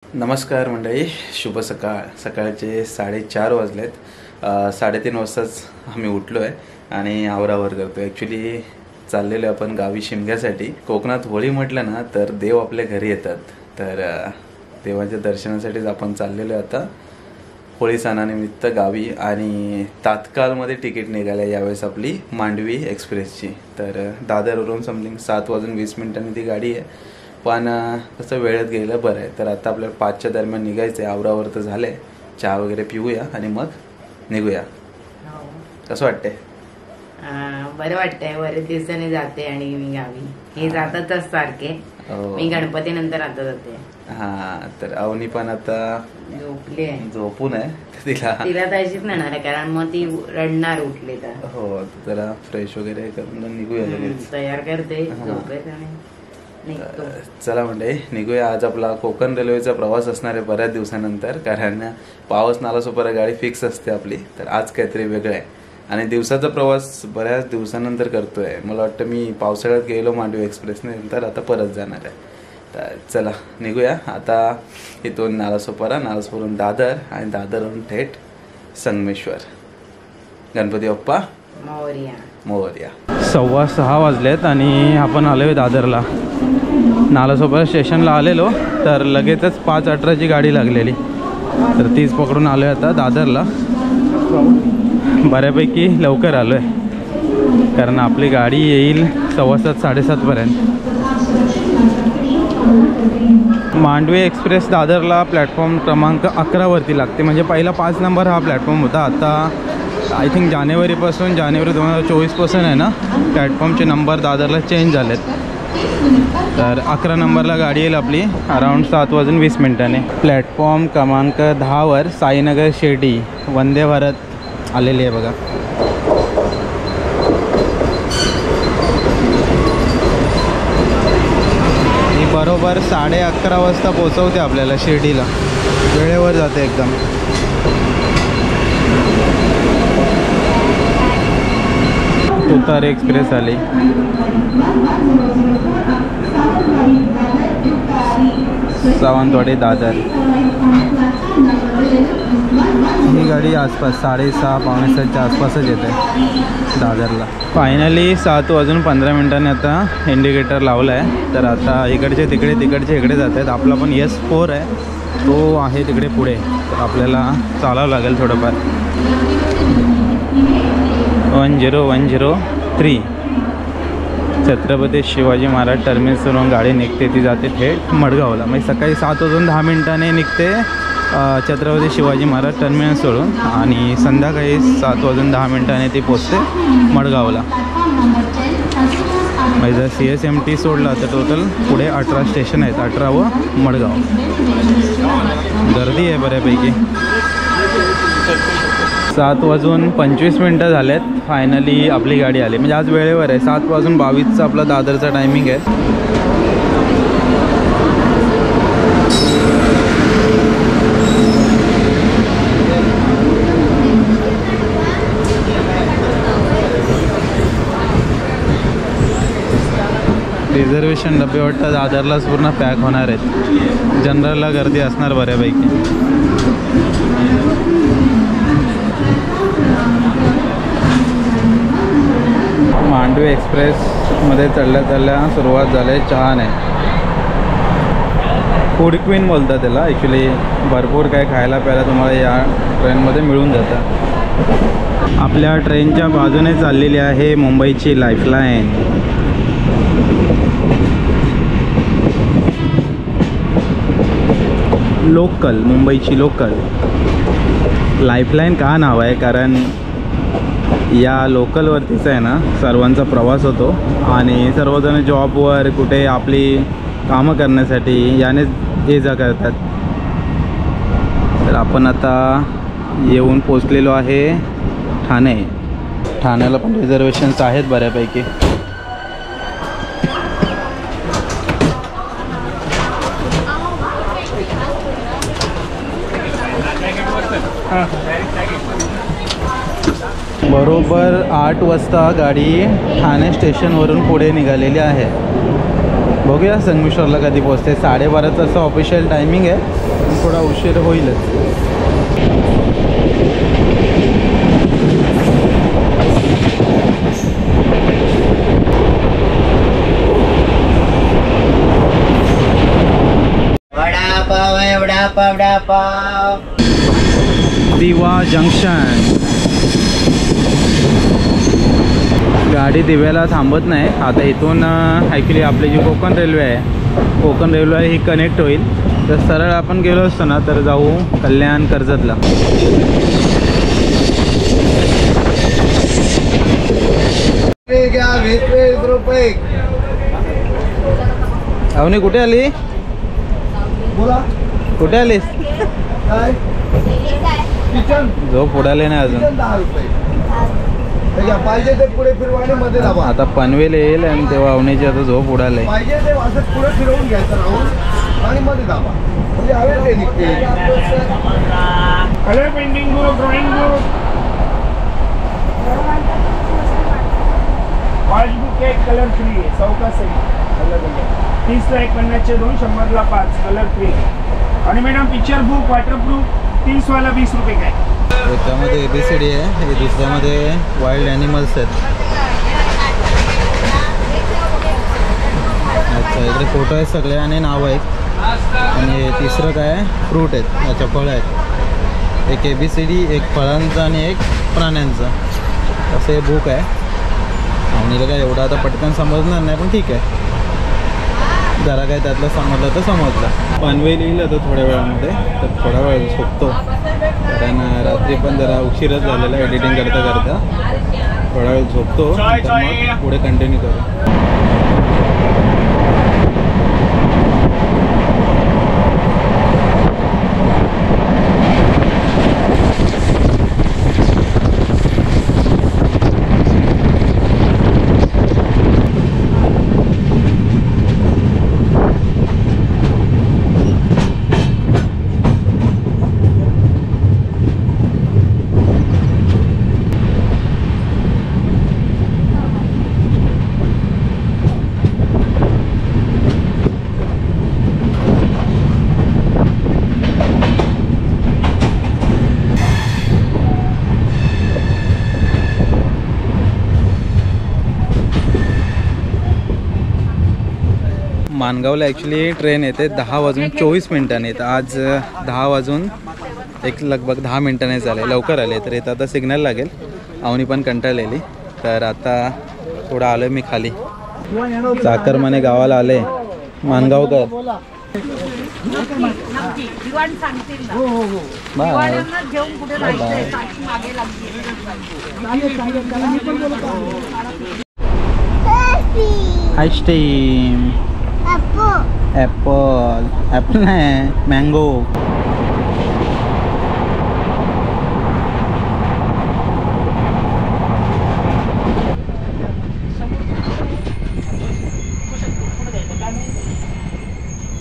नमस्कार मंडळी, शुभ सकाळ. सकाळचे 4:30 वाजलेत. 3:30 वाजताच आम्ही उठलो आहे आणि आवरावर करतो. ॲक्च्युली चाललेलो आपण गावी शिमग्यासाठी. कोकणात होळी म्हटलं ना तर देव आपल्या घरी येतात, तर देवाच्या दर्शनासाठीच आपण चाललेलो आहे आता होळी सणानिमित्त गावी. आणि तात्काळमध्ये तिकीट निघालं यावेळेस आपली मांडवी एक्सप्रेसची. तर दादरवरून समथिंग 7:20 ती गाडी आहे, पण तसं वेळेत गेलं बरं आहे. तर आता आपल्याला 5च्या दरम्यान निघायचं आहे. आवरावर तर झालं आहे, चहा वगैरे पिऊया आणि मग निघूया. कसं वाटतंय? बरं वाटतंय. बरेच दिवसाने जाते आणि मी गावी. हे जातातच सारखे. मी गणपती नंतर आता जाते. हा, तर अवनी पण आता झोपली आहे. झोपून आहे. तिला तशीच नेणार आहे, कारण मग ती रडणार उठली तर. हो, जरा फ्रेश वगैरे करून निघूया लगेच. तयार करते, झोपेत आणि चला म्हणजे निघूया. आज आपला कोकण रेल्वेचा प्रवास असणार आहे बऱ्याच दिवसानंतर, कारण पावस नालासोपारा गाडी फिक्स असते आपली. तर आज काहीतरी वेगळं आहे आणि दिवसाचा प्रवास बऱ्याच दिवसानंतर करतोय. मला वाटतं मी पावसाळ्यात गेलो मांडवी एक्सप्रेसने, नंतर आता परत जाणार आहे. तर चला निघूया आता. इथून नालासोपारावरून दादर आणि दादरवरून थेट संगमेश्वर. गणपती बाप्पा मोरया. 6:15 वाजलेत आणि आपण आलोय दादरला. नालासोपारा स्टेशनला आलेलो तर लगेचच 5:18ची गाडी लागलेली, तर तीच पकडून आलो आहे आता दादरला. बऱ्यापैकी लवकर आलो आहे, कारण आपली गाडी येईल 7:15 7:30पर्यंत. मांडवी एक्सप्रेस दादरला प्लॅटफॉर्म क्रमांक 11वरती लागते. म्हणजे पहिला 5 नंबर हा प्लॅटफॉर्म होता. आता आय थिंक जानेवारी 2024 पासून आहे ना, प्लॅटफॉर्मचे नंबर दादरला चेंज झालेत. तर 11 नंबरला गाडी येईल आपली अराऊंड 7:20 प्लॅटफॉर्म क्रमांक 10वर साईनगर शिर्डी वंदे भारत आलेली आहे बघा. ही बरोबर 11:30 वाजता पोचवते आपल्याला शिर्डीला. वेळेवर जाते एकदम. तुतारी एक्सप्रेस आली. सावंतवाडी दादर. ही गाडी आसपास 6:30 पावणे 7च्या आसपासच येते दादरला. फायनली 7:15 आता इंडिकेटर लावला आहे. तर आता इकडचे तिकडचे इकडे जात आहेत. आपला पण S4 आहे, तो आहे तिकडे पुढे. तर आपल्याला चालावं लागेल थोडंफार. 10103 छत्रपती शिवाजी महाराज टर्मिनसवरून गाडी निघते. ती जाते थेट मडगावला. म्हणजे सकाळी 7:10 निघते छत्रपती शिवाजी महाराज टर्मिनसवरून आणि संध्याकाळी 7:10 ती पोचते मडगावला. म्हणजे जर CSMT सोडला तर टोटल पुढे 18 स्टेशन आहेत. 18 व मडगाव. गर्दी आहे बऱ्यापैकी. 7:25 झालेत. फायनली आपली गाडी आली. म्हणजे आज वेळेवर आहे. 7:22 आपला दादरचा टायमिंग आहे. रिझर्वेशन डबे वाटतं दादरलाच पूर्ण पॅक होणार आहेत. जनरलला गर्दी असणार बऱ्यापैकी. मांडवी एक्सप्रेसमध्ये चढल्या सुरुवात झाली चहाने. फूड क्वीन बोलतात त्याला. ॲक्च्युली भरपूर काय खायला प्यायला तुम्हाला या ट्रेनमध्ये मिळून जातं. आपल्या ट्रेनच्या बाजूने चाललेली आहे मुंबईची लाईफलाईन. लोकल, मुंबईची लोकल. लाईफलाईन का नाव आहे? कारण या लोकलवरतीच आहे ना सर्वांचा प्रवास होतो आणि सर्वजण जॉबवर कुठे आपली कामं करण्यासाठी याने ये जा करतात. तर आपण आता येऊन पोचलेलो आहे ठाणे. ठाण्याला पण रिझर्वेशन्स आहेत बऱ्यापैकी. बरोबर 8 वाजता गाडी ठाणे स्टेशनवरून पुढे निघालेली आहे. बघूया संगमेश्वरला कधी पोहोचते. 12:30 असं ऑफिशियल टायमिंग आहे. थोडा उशीर होईलच. दिवा जंक्शन. गाडी दिव्याला थांबत नाही. आता इथून ॲक्च्युली आपली जी कोकण रेल्वे आहे, कोकण रेल्वे ही कनेक्ट होईल. तर सरळ आपण गेलो असतो ना तर जाऊ कल्याण कर्जतला. अवनी कुठे आली? कुठे आलीस? झोप उडाले नाही अजून. पाहिजे ते पुढे फिरवाने मध्ये दाबा. आता पनवेल येईल आणि तेव्हा अवनीची आता झोप उडाले. पाहिजे ते असं पुढे फिरवून घ्यायचं राहून आणि मध्ये दाबा म्हणजे हवे ते निघते. Colour painting book, drawing book, watch book एक कलर फ्री आहे. चौका सही अलग अलग. 30 ला 1, 50 चे 2, 100 ला 5 कलर फ्री. आणि मॅडम पिक्चर बुक वॉटरप्रूफ 30 वाला 20 रुपये काय. त्यामध्ये ABCD आहे. हे दुसऱ्यामध्ये वाईल्ड ॲनिमल्स आहेत. अच्छा, इकडे फोटो आहेत सगळे आणि नाव आहेत. आणि तिसरं काय आहे, फ्रूट आहेत. अच्छा, फळं आहेत. एक ABCD, एक फळांचं आणि एक प्राण्यांचं असं हे बुक आहे. आणि काय एवढं आता पटकन समजणार नाही, पण ठीक आहे, जरा काय त्यातलं समजलं तर समजलं. पनवेल येईल आता थोड्या वेळामध्ये. तर थोडा वेळ झोपतो कारण रात्री पण जरा उशीरच झालेला एडिटिंग करता करता. थोडा वेळ झोपतो, मग पुढे कंटिन्यू करू. मानगावला ॲक्च्युली ट्रेन येते 10:24 तर आज 10:01 लगभग 10 मिनिटांनी झाले. लवकर आले तर इथं आता सिग्नल लागेल. अवनी पण कंटाळलेली. तर आता थोडं आलो मी खाली. चाकरमाने गावाला आले मानगावकर. आईस्क्रीम, ॲपल, ॲपल नाही, मँगो.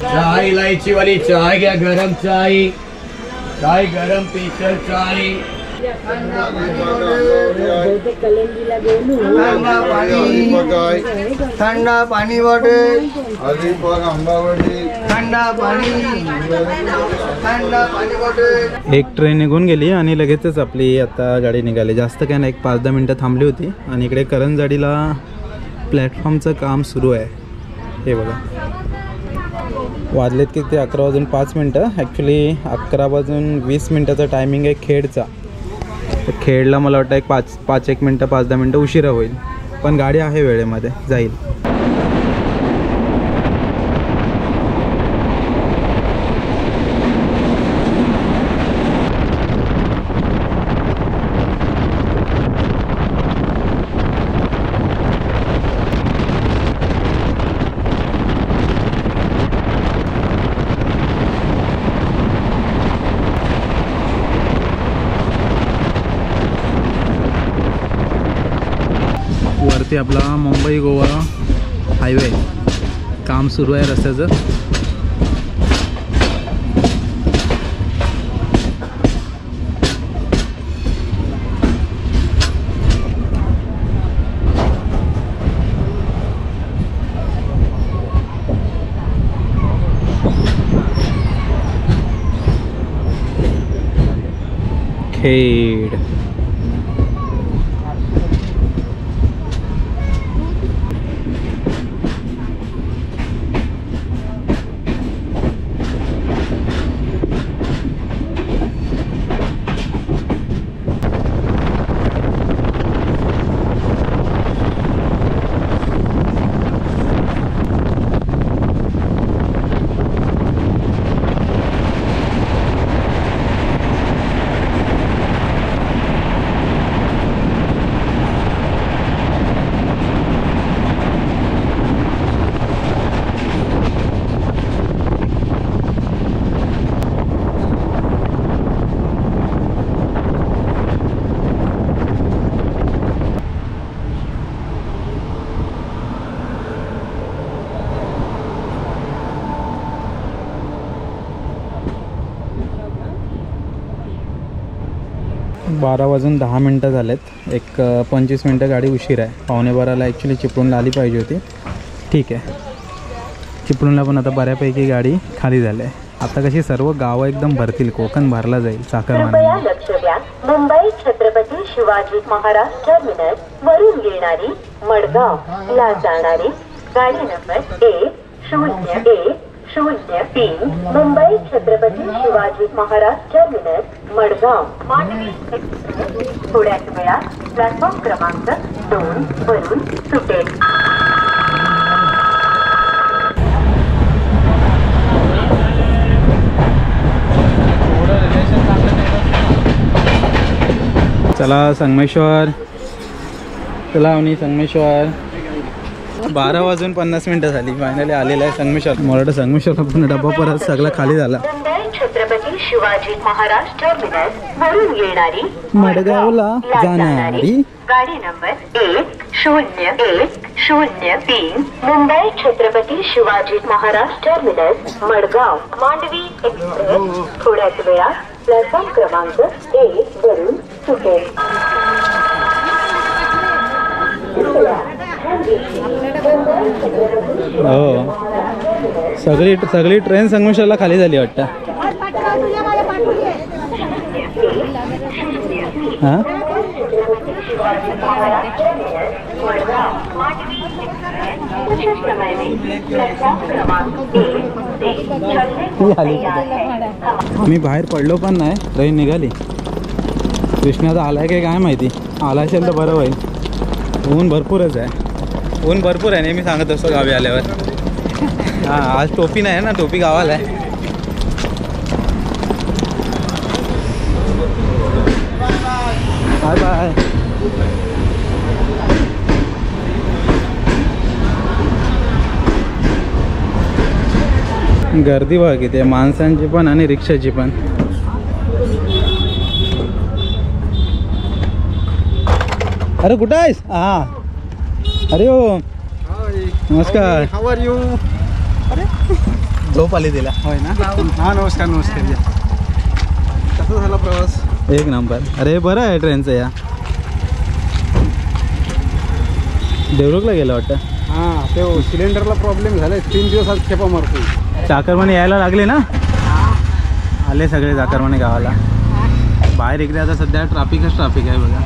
चाय इलायची वाली चाय घ्या, गरम चाय. चाय गरम स्पेशल चाय. थंडा पाणी बॉटल. थंडा पाणी. थंडा पाणी बॉटल. एक ट्रेन निघून गेली आणि लगेचच आपली आता गाडी निघाली. जास्त काय नाही, एक 5-10 मिनटं थांबली होती. आणि इकडे करंजवाडीला प्लॅटफॉर्मचं काम सुरू आहे. हे बघा, वाजलेत की ते 11:05. ॲक्च्युली 11:20 टायमिंग आहे खेडचा. तर खेडला मला वाटतं एक 5-1 मिनटं 5-10 मिनटं उशिरा होईल, पण गाडी आहे वेळेमध्ये जाईल. वरती आपला मुंबई गोवा हायवे काम सुरू आहे रस्त्याचं. सिंदखेड. बारा वाजून 10 मिनटं झालेत. एक 25 मिनटं गाडी उशीर आहे. 11:15ला ॲक्च्युली चिपळूणला आली पाहिजे होती. ठीक आहे, चिपळूणला पण आता बऱ्यापैकी गाडी खाली झाली आहे. आता कशी सर्व गावं एकदम भरतील, कोकण भरला जाईल चाकरमानी. लक्ष द्या, मुंबई छत्रपती शिवाजी महाराज टर्मिनस वरून येणारी मडगाव ला जाणारी गाडी number 100103 Mumbai Chhatrapati Shivaji Maharaj terminus Madgaon Mandovi express थोड्याच वेळात प्लॅटफॉर्म क्रमांक 2 वरून सुटेल. चला संगमेश्वर, चला अवनी संगमेश्वर. 12 वाजून 50 मिनटं झाली. फायनली आलेलं आहे संगमेश्वर. मला वाटतं संगमेश्वरला पण डब्बा परत सगळा खाली झाला. छत्रपती शिवाजी महाराज टर्मिनस वरून येणारी मडगावला जाणारी गाडी number 100103 Mumbai Chhatrapati Shivaji Maharaj terminus Madgaon Mandovi express थोड्याच वेळात प्लॅटफॉर्म क्रमांक 1 वरून सुटेल. हो, सगळी ट्रेन संगमेश्वरला खाली झाली वाटतं. हां, मी बाहेर पडलो पण नाही, ट्रेन निघाली. कृष्णाचा आलाय काय माहिती. आला असेल तर बरं होईल. ऊन भरपूरच आहे, ऊन भरपूर आहे. नेहमी सांगत असतो गावी आल्यावर. हां, आज टोपी नाही ना, टोपी गावाला आहे. Bye bye. गर्दी बघा किती आहे, माणसांची पण आणि रिक्षाची पण. अरे कुठं आहेस? हां, अरे हो, नमस्कार. How are you? झोप आली तिला. होय ना. हां, नमस्कार नमस्कार. कसा झाला प्रवास? एक नंबर. अरे बरं आहे ट्रेनचं. या देवरुखला गेलं वाटतं. हां, ते सिलेंडरला प्रॉब्लेम झालाय. 3 दिवस आज खेपा मारतो. चाकरमाने यायला लागले ना, आले सगळे चाकरमाने गावाला. बाहेर इकडे आता सध्या ट्राफिक आहे बघा.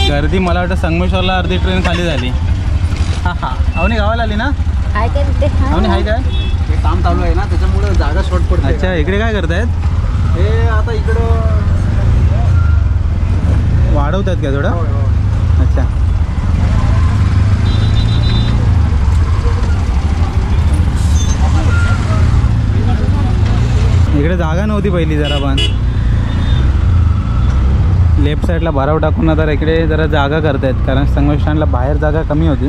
गर्दी मला वाटतं संगमेश्वरला अर्धी ट्रेन खाली झाली. हां हां, अवनी गावाला आली ना? अवनी हाय काय? हे काम चालू आहे ना, त्याच्यामुळे जागा शॉर्ट पडते. अच्छा, इकडे काय करतायत? हे आता इकडं वाढवतात का थोडं? अच्छा, इकडे जागा नव्हती पहिली जरा, पण लेफ्ट साईडला भराव टाकून आता इकडे जरा जागा करतायत, कारण संगमेश्वर स्टँडला बाहेर जागा कमी होती.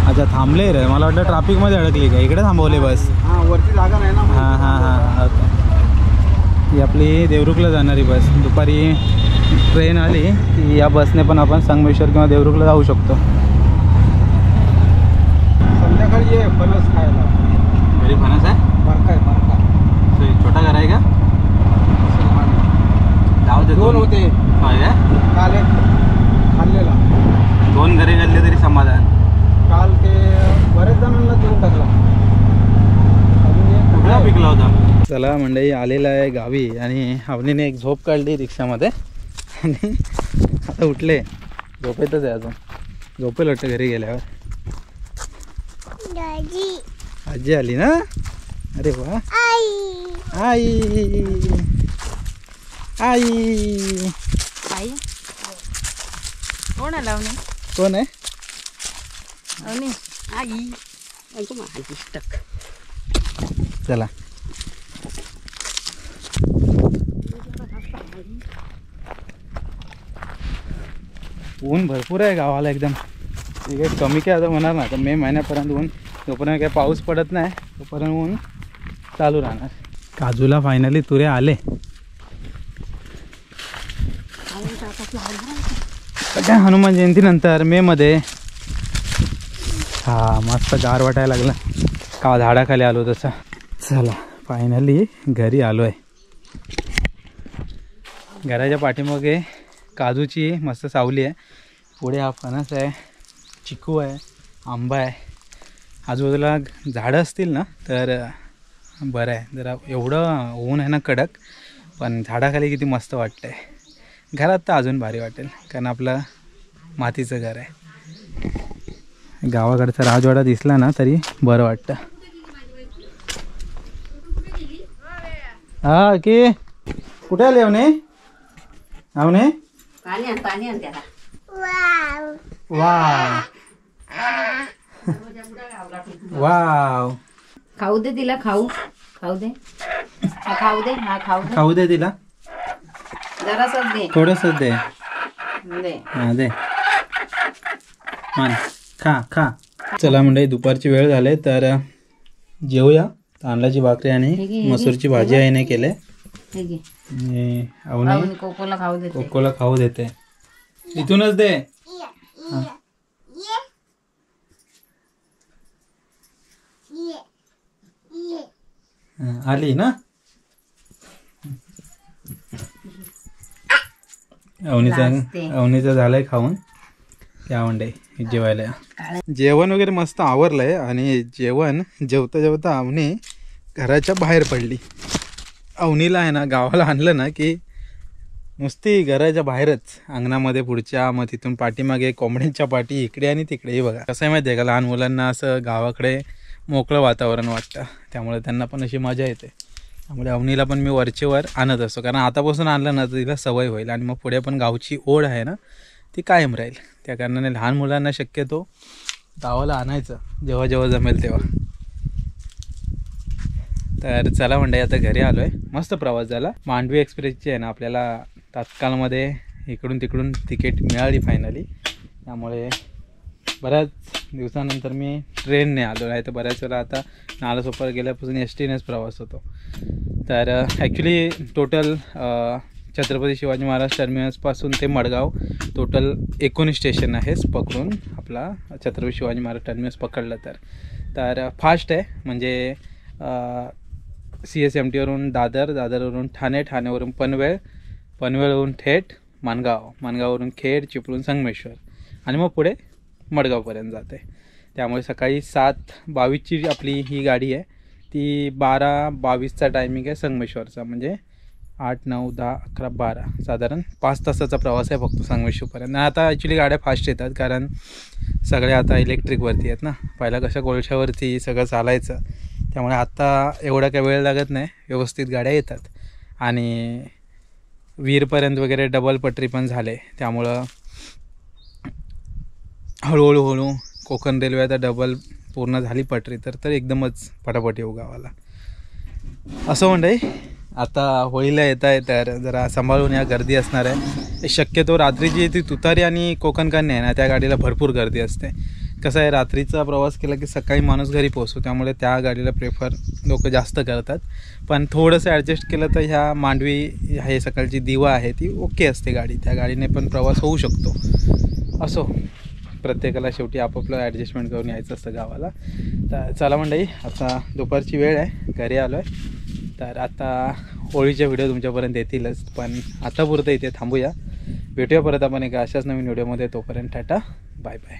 अच्छा, थांबले रे. मला वाटलं ट्रॅफिकमध्ये अडकली का. इकडे थांबवले बस. हां, वरती जागा नाही ना. हां हां हां, ओके. ही आपली देवरुखला जाणारी बस. दुपारी ट्रेन आली की या बसने पण आपण संगमेश्वर किंवा देवरुखला जाऊ शकतो. संध्याकाळी ये फणस खायला. घरी फणस आहे? बरका आहे, बरका. छोटा घर आहे का? जाऊ दे. 2 होते. होय का? काल एक खाल्लेला. 2 घरे घातले तरी समाधान. काल ते बरेच जणांना देऊन टाकला. अजून एक कुठला पिकला होता? चला मंडळी, आलेला आहे गावी आणि अवनीने एक झोप काढली रिक्षामध्ये आणि आता उठले. झोपेतच आहे अजून, झोपेल वाटतं घरी गेल्यावर. आजी आली ना? अरे वा. आई आई आई कोण आला अवनी? कोण आहे? अवनी आई ऐकू माझी स्टक. चला ऊन भरपूर आहे गावाला एकदम. ठीक आहे, कमी काय आता होणार ना, तर मे महिन्यापर्यंत ऊन, जोपर्यंत काय पाऊस पडत नाही तोपर्यंत ऊन चालू राहणार. काजूला फायनली तुरे आले. काय हनुमान जयंतीनंतर मे मध्ये. हा मस्त गार वाटायला लागला का झाडाखाली आलो तसा. चला फायनली घरी आलो आहे. घराच्या पाठीमागे काजूची मस्त सावली आहे. पुढे हा फणस आहे, चिकू आहे, आंबा आहे. आजूबाजूला झाडं असतील ना तर बरं आहे. जरा एवढं ऊन आहे ना कडक, पण झाडाखाली किती मस्त वाटतं आहे. घरात तर अजून भारी वाटेल कारण आपलं मातीचं घर आहे. गावाकडचा राजवाडा दिसला ना तरी बरं वाटतं. हा की कुठे आले अवने? अवने पाणी आण त्याला. Wow wow. खाऊ दे तिला, खाऊ दे. हा खाऊ दे, हा खाऊ दे तिला. जरासच दे, थोडंसं दे. दे. हा दे, मान खा खा. चला म्हणजे दुपारची वेळ झाले तर जेवूया. तांदळाची भाकरी आणि मसूरची भाजी आईने केले. अवनी कोकोला खाऊ दे, कोकोला खाऊ देते. इथूनच दे. आली ना अवनीचं झालंय खाऊन. त्यावंडे जेवायला. जेवण वगैरे मस्त आवरलंय आणि जेवता जेवता अवनी घराच्या बाहेर पडली. अवनीला आहे ना गावाला आणलं ना की नुसती घराच्या बाहेरच, अंगणामध्ये पुढच्या, मग तिथून पाठीमागे कोंबड्यांच्या पाठी इकडे आणि तिकडे. हे बघा कसं आहे माहिती आहे का, लहान मुलांना असं गावाकडे मोकळं वातावरण वाटतं, त्यामुळे त्यांना पण अशी मजा येते. त्यामुळे अवनीला पण मी वरचेवर आणत असतो, कारण आतापासून आणलं ना तर तिला सवय होईल आणि मग पुढे पण गावची ओढ आहे ना ती कायम राहील. त्या कारणाने लहान मुलांना शक्यतो गावाला आणायचं जेव्हा जेव्हा जमेल तेव्हा. तर चला मंडळी, आता घरी आलो आहे. मस्त प्रवास झाला. मांडवी एक्सप्रेसची आहे ना आपल्याला तात्काळमध्ये इकडून तिकडून तिकीट मिळाली फायनली. त्यामुळे बऱ्याच दिवसानंतर मी ट्रेनने आलो आहे. तर बऱ्याच वेळा आता नालासोपारा गेल्यापासून STनेच प्रवास होतो. तर ॲक्च्युली टोटल छत्रपती शिवाजी महाराज टर्मिनसपासून ते मडगाव टोटल 19 स्टेशन आहेच पकडून आपला छत्रपती शिवाजी महाराज टर्मिनस पकडलं तर फास्ट आहे. म्हणजे CSMTवरून दादर, दादरवरून ठाणे, ठाण्यावरून पनवेल, पनवेलवरून थेट माणगाव, माणगाववरून खेड, चिपळूण, संगमेश्वर आणि मग पुढे मडगावपर्यंत जाते. त्यामुळे सकाळी 7:22ची आपली ही गाडी आहे. ती 12:22चा टायमिंग आहे संगमेश्वरचा. म्हणजे 8, 9, 10, 11, 12 साधारण 5 तासाचा प्रवास आहे फक्त संगमेश्वरपर्यंत. आता ॲक्च्युली गाड्या फास्ट येतात कारण सगळे आता इलेक्ट्रिकवरती आहेत ना. पहिला कसं कोळशावरती सगळं चालायचं, त्यामुळे आता एवढा काही वेळ लागत नाही, व्यवस्थित गाड्या येतात. आणि वीरपर्यंत वगैरे डबल पटरी पण झाले, त्यामुळं हळूहळू कोकण रेल्वे आता डबल पूर्ण झाली पटरी तर एकदमच पटापट येऊ गावाला. असं मंडळी, आता होळीला येत आहे तर जरा सांभाळून या, गर्दी असणार आहे. शक्यतो रात्रीची ती तुतारी आणि कोकण कन्या आहे ना त्या गाडीला भरपूर गर्दी असते. कसं आहे, रात्रीचा प्रवास केला की सकाळी माणूस घरी पोहोचतो, त्यामुळे त्या गाडीला प्रेफर लोक जास्त करतात. पण थोडंसं ॲडजस्ट केलं तर ह्या मांडवी हे सकाळची दिवा आहे ती ओके असते गाडी, त्या गाडीने पण प्रवास होऊ शकतो. असो, प्रत्येकाला शेवटी आपापलं ॲडजस्टमेंट करून यायचं असतं गावाला. तर चला मंडळी, आता दुपारची वेळ आहे, घरी आलो आहे. तर आता होळीचे व्हिडिओ तुमच्यापर्यंत येतीलच, पण आता पुरतं इथे थांबूया. भेटूया परत आपण एका अशाच नवीन व्हिडिओमध्ये. तोपर्यंत टाटा, बाय बाय.